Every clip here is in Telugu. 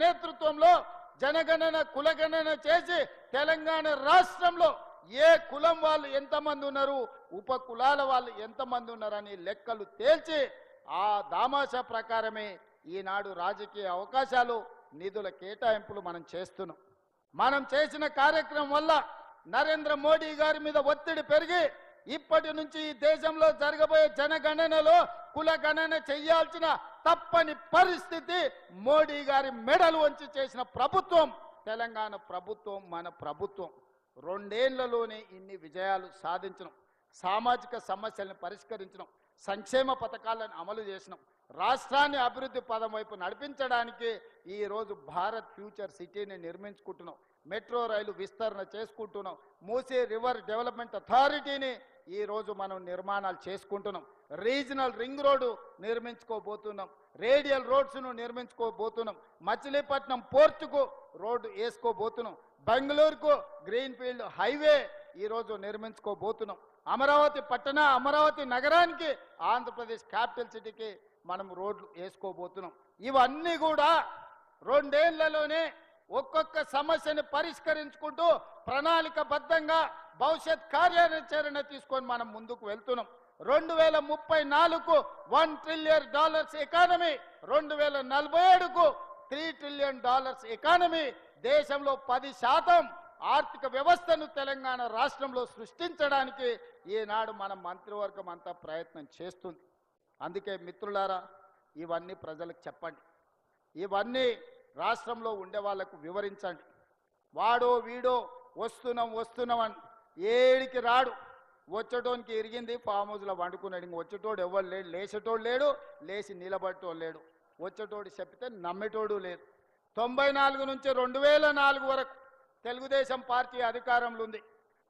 నేతృత్వంలో జనగణన కులగణన చేసి తెలంగాణ రాష్ట్రంలో ఏ కులం వాళ్ళు ఎంతమంది ఉన్నారు, ఉప కులాల వాళ్ళు ఎంతమంది ఉన్నారని లెక్కలు తేల్చి ఆ దామాషా ప్రకారమే ఈనాడు రాజకీయ అవకాశాలు నిధుల కేటాయింపులు మనం చేస్తున్నాం. మనం చేసిన కార్యక్రమం వల్ల నరేంద్ర మోడీ గారి మీద ఒత్తిడి పెరిగి ఇప్పటి నుంచి ఈ దేశంలో జరగబోయే జనగణనలో కులగణన చేయాల్సిన తప్పని పరిస్థితి మోడీ గారి మెడలు వంచి చేసిన ప్రభుత్వం తెలంగాణ ప్రభుత్వం. మన ప్రభుత్వం 2 ఏళ్లలోనే ఇన్ని విజయాలు సాధించడం, సామాజిక సమస్యలను పరిష్కరించడం, సంక్షేమ పథకాలను అమలు చేసినాం, రాష్ట్రాన్ని అభివృద్ధి పదం వైపు నడిపించడానికి ఈరోజు భారత్ ఫ్యూచర్ సిటీని నిర్మించుకుంటున్నాం, మెట్రో రైలు విస్తరణ చేసుకుంటున్నాం, మూసీ రివర్ డెవలప్మెంట్ అథారిటీని ఈరోజు మనం నిర్మాణాలు చేసుకుంటున్నాం, రీజనల్ రింగ్ రోడ్డు నిర్మించుకోబోతున్నాం, రేడియల్ రోడ్స్ను నిర్మించుకోబోతున్నాం, మచిలీపట్నం పోర్టుకు రోడ్డు వేసుకోబోతున్నాం, బెంగళూరుకు గ్రీన్ ఫీల్డ్ హైవే ఈరోజు నిర్మించుకోబోతున్నాం, అమరావతి పట్టణ అమరావతి నగరానికి ఆంధ్రప్రదేశ్ క్యాపిటల్ సిటీకి మనం రోడ్లు వేసుకోబోతున్నాం. ఇవన్నీ కూడా 2 ఏళ్లలోనే ఒక్కొక్క సమస్యని పరిష్కరించుకుంటూ ప్రణాళికబద్ధంగా భవిష్యత్ కార్యాచరణ తీసుకొని మనం ముందుకు వెళ్తున్నాం. 2034కు $1 ట్రిలియన్ ఎకానమీ, 2047కు $3 ట్రిలియన్ ఎకానమీ, దేశంలో 10% ఆర్థిక వ్యవస్థను తెలంగాణ రాష్ట్రంలో సృష్టించడానికి ఈనాడు మన మంత్రివర్గం అంతా ప్రయత్నం చేస్తుంది. అందుకే మిత్రులారా, ఇవన్నీ ప్రజలకు చెప్పండి, ఇవన్నీ రాష్ట్రంలో ఉండే వాళ్లకు వివరించండి. వాడో వీడో వస్తున్నాం అని ఏడికి రాడు, వచ్చేటోనికి ఇరిగింది ఫామ్ హౌస్లో వండుకున్నాడు, ఇంక వచ్చేటోడు ఎవరు లేడు, లేచేటోడు లేడు, లేచి నిలబట్టోడు లేడు, వచ్చేటోడు చెప్తే నమ్మేటోడు లేదు. 94 నుంచి 2004 వరకు తెలుగుదేశం పార్టీ అధికారంలో ఉంది.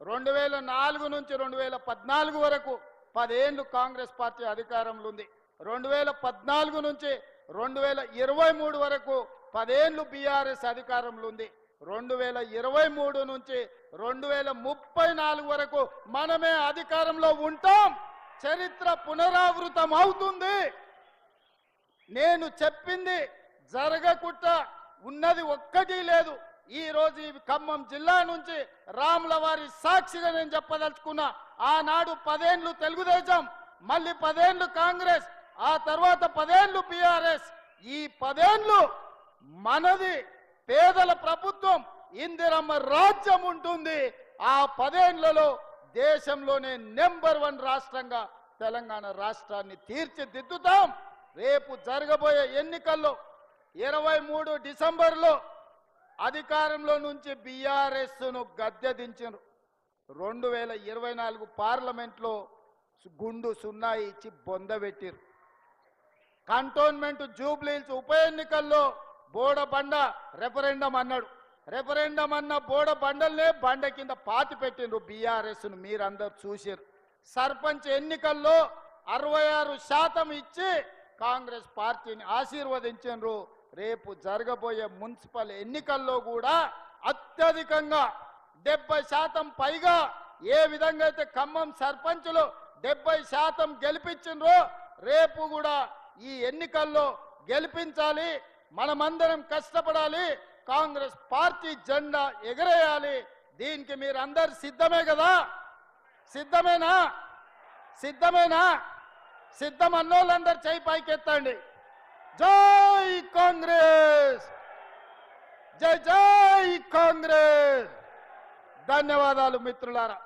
2004 నుంచి 2014 వరకు 10 ఏళ్ళు కాంగ్రెస్ పార్టీ అధికారంలో ఉంది. 2014 నుంచి 2023 వరకు 10 ఏళ్ళు బీఆర్ఎస్ అధికారంలో ఉంది. 2023 నుంచి 2034 వరకు మనమే అధికారంలో ఉంటాం. చరిత్ర పునరావృతం అవుతుంది. నేను చెప్పింది జరగకుండా ఉన్నది ఒక్కటి లేదు. ఈ రోజు ఈ ఖమ్మం జిల్లా నుంచి రాముల వారి సాక్షిగా నేను చెప్పదలుచుకున్నా, ఆనాడు 10 ఏళ్ళు తెలుగుదేశం, మళ్ళీ 10 ఏళ్ళు కాంగ్రెస్, ఆ తర్వాత 10 ఏళ్ళు బీఆర్ఎస్, ఈ 10 ఏళ్ళు మనది పేదల ప్రభుత్వం, ఇందిరమ్మ రాజ్యం ఉంటుంది. ఆ 10 ఏళ్లలో దేశంలోనే నెంబర్ 1 రాష్ట్రంగా తెలంగాణ రాష్ట్రాన్ని తీర్చిదిద్దుతాం. రేపు జరగబోయే ఎన్నికల్లో 23 డిసెంబర్లో అధికారంలో నుంచి బీఆర్ఎస్ను గద్దె దించారు. 2024 పార్లమెంట్లో గుండు సున్నా ఇచ్చి బొందబెట్టారు. కంటోన్మెంట్ జూబ్లీహిల్స్ ఉప ఎన్నికల్లో బోడబండ రెఫరెండం అన్నాడు. రెఫరెండం అన్న బోడబండల్నే బండ కింద పాతి పెట్టిండ్రు బీఆర్ఎస్ను, మీరందరూ చూసారు. సర్పంచ్ ఎన్నికల్లో 66% ఇచ్చి కాంగ్రెస్ పార్టీని ఆశీర్వదించారు. రేపు జరగబోయే మున్సిపల్ ఎన్నికల్లో కూడా అత్యధికంగా 70% పైగా ఏ విధంగా అయితే ఖమ్మం సర్పంచులు 70% గెలిపించిండ్రో రేపు కూడా ఈ ఎన్నికల్లో గెలిపించాలి. మనమందరం కష్టపడాలి, కాంగ్రెస్ పార్టీ జెండా ఎగరేయాలి. దీనికి మీరందరూ సిద్ధమే కదా? సిద్ధమేనా? సిద్ధం అన్నోళ్ళందరూ చేయి పైకెత్తండి. జై కాంగ్రెస్, జై కాంగ్రెస్. ధన్యవాదాలు మిత్రులారా.